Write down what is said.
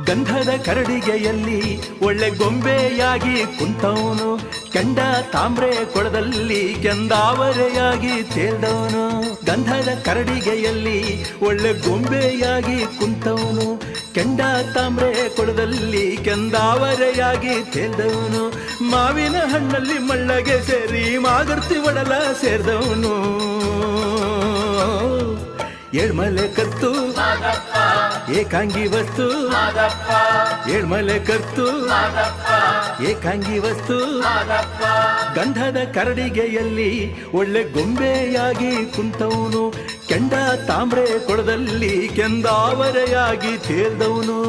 ಗಂಧದ ಕರಡಿಗೆಯಲ್ಲಿ ಒಳ್ಳೆ ಗೊಂಬೆಯಾಗಿ ಕುಂತವನು, ಕೆಂಡ ತಾಮ್ರೆ ಕೊಳದಲ್ಲಿ ಕೆಂದಾವರೆಯಾಗಿ ತೇಲ್ದವನು. ಗಂಧದ ಕರಡಿಗೆಯಲ್ಲಿ ಒಳ್ಳೆ ಗೊಂಬೆಯಾಗಿ ಕುಂತವನು, ಕೆಂಡ ತಾಮ್ರೆ ಕೊಳದಲ್ಲಿ ಕೆಂದಾವರೆಯಾಗಿ ತೇಲ್ದವನು. ಮಾವಿನ ಹಣ್ಣಲ್ಲಿ ಮಳ್ಳಗೆ ಸೇರಿ ಮಾಗರ್ತಿ ಒಡಲ ಸೇರಿದವನು. ಏಳ್ಮಲೆ ಕತ್ತು ಏಕಾಂಗಿ ವಸ್ತು, ಏಳ್ಮಲೆ ಕತ್ತು ಏಕಾಂಗಿ ವಸ್ತು. ಗಂಧದ ಕರಡಿಗೆಯಲ್ಲಿ ಒಳ್ಳೆ ಗೊಂಬೆಯಾಗಿ ಕುಂತವನು, ಕೆಂಡ ತಾಮ್ರೆ ಕೊಳದಲ್ಲಿ ಕೆಂದಾವರೆಯಾಗಿ ತೇಲ್ದವನು.